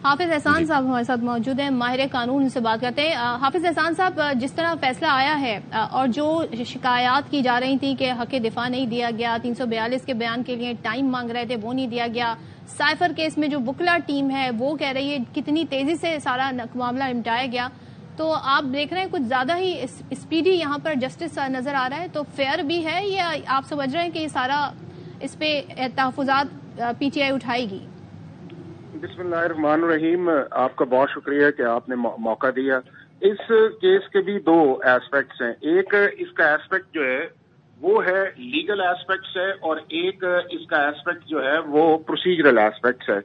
حافظ احسان صاحب ہمارے ساتھ موجود ہیں، ماہر قانون سے بات کرتے ہیں۔ حافظ احسان صاحب، جس طرح فیصلہ آیا ہے اور جو شکایات کی جا رہی تھیں کہ حق دفاع نہیں دیا گیا، 342 کے بیان کے لیے ٹائم مانگ رہے تھے وہ نہیں دیا گیا، سائفر کیس میں جو وکلا ٹیم ہے وہ کہہ رہی ہے کتنی تیزی سے سارا معاملہ نمٹایا گیا، تو آپ دیکھ رہے ہیں کچھ زیادہ ہی اسپیڈی یہاں پر جسٹس نظر آ رہا ہے، تو فیئر بھی ہے یا آپ سمجھ رہے ہیں کہ یہ سارا اس پہ تحفظات پی ٹی آئی اٹھائے گی؟ بسم اللہ الرحمن الرحیم، آپ کا بہت شکریہ کہ آپ نے موقع دیا۔ اس کیس کے بھی دو ایسپیکٹس ہیں، ایک اس کا ایسپیکٹ جو ہے وہ ہے لیگل ایسپیکٹس ہے، اور ایک اس کا ایسپیکٹ جو ہے وہ پروسیجرل ایسپیکٹس ہے۔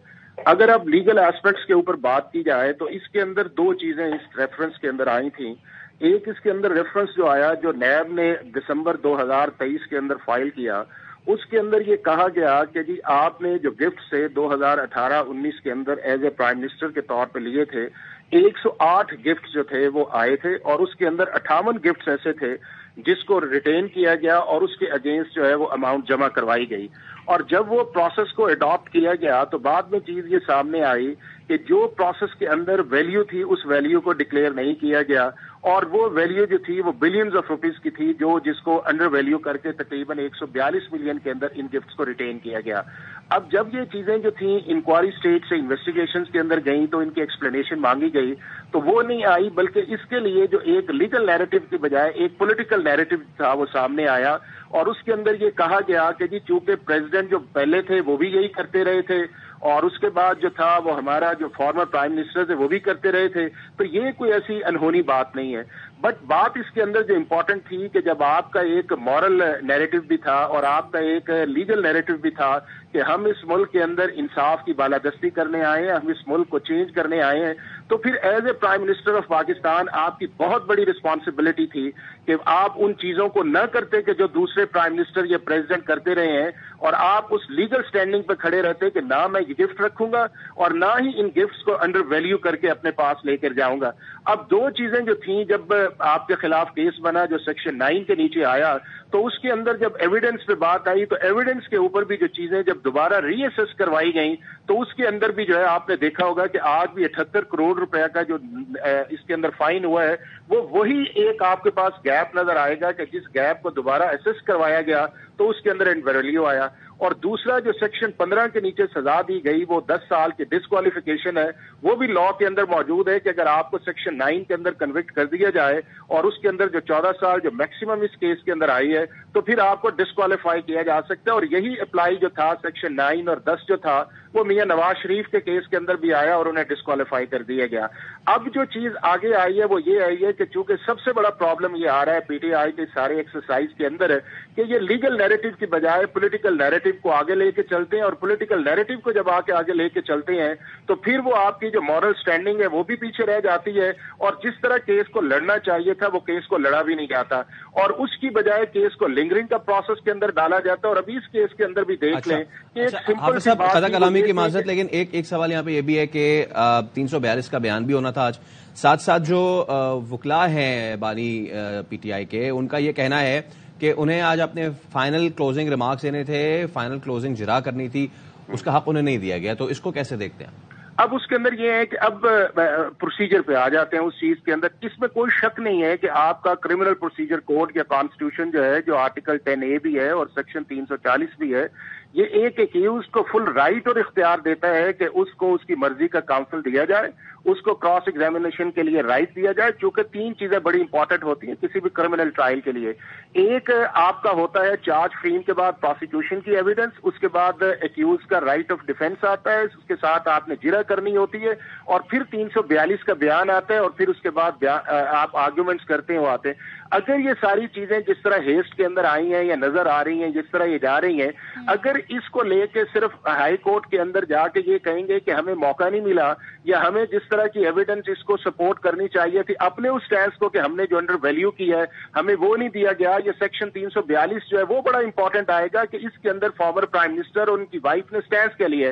اگر اب لیگل ایسپیکٹس کے اوپر بات کی جائے تو اس کے اندر دو چیزیں اس ریفرنس کے اندر آئی تھیں۔ ایک اس کے اندر ریفرنس جو آیا جو نیب نے دسمبر 2023 کے اندر فائل کیا، اس کے اندر یہ کہا گیا کہ جی آپ نے جو گفٹ سے 2018-19 کے اندر ایز اے پرائم منسٹر کے طور پہ لیے تھے، 108 گفٹ جو تھے وہ آئے تھے، اور اس کے اندر 58 گفٹس ایسے تھے جس کو ریٹین کیا گیا اور اس کے اگینسٹ جو ہے وہ اماؤنٹ جمع کروائی گئی۔ اور جب وہ پروسیس کو اڈاپٹ کیا گیا تو بعد میں چیز یہ سامنے آئی کہ جو پروسیس کے اندر ویلیو تھی اس ویلیو کو ڈکلیئر نہیں کیا گیا، اور وہ ویلیو جو تھی وہ بلینز آف روپیز کی تھی، جس کو انڈر ویلیو کر کے تقریباً 142 ملین کے اندر ان گفٹس کو ریٹین کیا گیا۔ اب جب یہ چیزیں جو تھیں انکوائری سٹیج سے انویسٹیگیشنز کے اندر گئیں تو ان کی ایکسپلینیشن مانگی گئی تو وہ نہیں آئی، بلکہ اس کے لیے جو ایک لیگل نیریٹو کی بجائے ایک پولیٹیکل نیریٹو تھا وہ سامنے آیا، اور اس کے اندر یہ کہا گیا کہ جی چونکہ پریزیڈنٹ جو پہلے تھے وہ بھی یہی کرتے رہے تھے، اور اس کے بعد جو تھا وہ ہمارا جو فارمر پرائم منسٹر تھے وہ بھی کرتے رہے تھے، تو یہ کوئی ایسی انہونی بات نہیں ہے۔ بٹ بات اس کے اندر جو امپورٹنٹ تھی کہ جب آپ کا ایک مورل نیریٹو بھی تھا اور آپ کا ایک لیگل نیریٹو بھی تھا کہ ہم اس ملک کے اندر انصاف کی بالادستی کرنے آئے ہیں، ہم اس ملک کو چینج کرنے آئے ہیں، تو پھر as a prime minister of Pakistan آپ کی بہت بڑی رسپانسبلٹی تھی کہ آپ ان چیزوں کو نہ کرتے کہ جو دوسرے پرائم منسٹر یا پریزیڈنٹ کرتے رہے ہیں، اور آپ اس لیگل سٹینڈنگ پہ کھڑے رہتے کہ نہ میں یہ گفٹ رکھوں گا اور نہ ہی ان گفٹس کو انڈر ویلیو کر کے اپنے پاس لے کر جاؤں گا۔ اب دو چیزیں جو تھیں، جب آپ کے خلاف کیس بنا جو سیکشن 9 کے نیچے آیا تو اس کے اندر جب ایویڈنس پہ بات آئی تو ایویڈنس کے اوپر بھی جو چیزیں جب دوبارہ ری اسیس کروائی گئیں تو اس کے اندر بھی جو ہے آپ نے دیکھا ہوگا کہ آج بھی 78 کروڑ روپے کا جو اس کے اندر فائن ہوا ہے وہ وہی ایک آپ کے پاس گیپ نظر آئے گا کہ جس گیپ کو دوبارہ اسیس کروایا گیا تو اس کے اندر انویلیو آیا۔ اور دوسرا جو سیکشن 15 کے نیچے سزا دی گئی وہ 10 سال کی ڈسکوالیفیکیشن ہے، وہ بھی لا کے اندر موجود ہے کہ اگر آپ کو سیکشن 9 کے اندر کنوکٹ کر دیا جائے اور اس کے اندر جو 14 سال جو میکسیمم اس کیس کے اندر آئی ہے تو پھر آپ کو ڈسکوالیفائی کیا جا سکتا ہے، اور یہی اپلائی جو تھا سیکشن 9 اور 10 جو تھا وہ میاں نواز شریف کے کیس کے اندر بھی آیا اور انہیں ڈسکوالیفائی کر دیا گیا۔ اب جو چیز آگے آئی ہے وہ یہ آئی ہے کہ چونکہ سب سے بڑا پرابلم یہ آ رہا ہے پی ٹی آئی کے سارے ایکسرسائز کے اندر ہے کہ یہ لیگل نیریٹو کی بجائے پولیٹیکل نیریٹو کو آگے لے کے چلتے ہیں، اور پولیٹیکل نیریٹو کو جب آگے لے کے چلتے ہیں تو پھر وہ آپ کی جو مورل سٹینڈنگ ہے وہ بھی پیچھے رہ جاتی ہے، اور جس طرح کیس کو لڑنا چاہیے تھا وہ کیس کو لڑا بھی نہیں جاتا، اور اس کی بجائے کیس کو لنگرنگ کا پروسیس کے اندر ڈالا جاتا ہے۔ اور ابھی اس کیس کے اندر بھی دیکھ لیں کہ ایک سمپل سی بات خطا کلامی کی معذرت، لیکن ایک سوال یہاں پہ یہ بھی ہے کہ 342 کا بیان بھی ہونا تھا آج، ساتھ ساتھ جو وکلا ہیں بانی پی ٹی آئی کے، ان کا یہ کہنا ہے کہ انہیں آج اپنے فائنل کلوزنگ ریمارکس دینے تھے، فائنل کلوزنگ جرا کرنی تھی، اس کا حق انہیں نہیں دیا گیا، تو اس کو کیسے دیکھتے ہیں؟ اب اس کے اندر یہ ہے کہ اب پروسیجر پہ آ جاتے ہیں اس چیز کے اندر۔ اس میں کوئی شک نہیں ہے کہ آپ کا کرمنل پروسیجر کوڈ یا کانسٹیٹیوشن جو ہے، جو آرٹیکل 10A بھی ہے اور سیکشن 340 بھی ہے، یہ ایک ایکیوز کو فل رائٹ اور اختیار دیتا ہے کہ اس کو اس کی مرضی کا کاؤنسل دیا جائے، اس کو کراس ایگزامینیشن کے لیے رائٹ دیا جائے، چونکہ تین چیزیں بڑی امپورٹنٹ ہوتی ہیں کسی بھی کرمنل ٹرائل کے لیے۔ ایک آپ کا ہوتا ہے چارج فریم کے بعد پروسیکیوشن کی ایویڈنس، اس کے بعد ایکیوز کا رائٹ آف ڈیفینس آتا ہے، اس کے ساتھ آپ نے جرا کرنی ہوتی ہے، اور پھر 342 کا بیان آتا ہے، اور پھر اس کے بعد آپ آرگومنٹس کرتے ہیں وہ آتے ہیں۔ اگر یہ ساری چیزیں جس طرح ہیسٹ کے اندر آئی ہیں یا نظر آ رہی ہیں، جس طرح یہ جا رہی ہیں، اگر اس کو لے کے صرف ہائی کورٹ کے اندر جا کے یہ کہیں گے کہ ہمیں موقع نہیں ملا یا ہمیں جس طرح کی ایویڈنس اس کو سپورٹ کرنی چاہیے تھی اپنے اس سٹینس کو کہ ہم نے جو انڈر ویلیو کی ہے ہمیں وہ نہیں دیا گیا، یہ سیکشن 342 جو ہے وہ بڑا امپورٹنٹ آئے گا کہ اس کے اندر فارمر پرائم منسٹر اور ان کی وائف نے سٹینس کے لیے،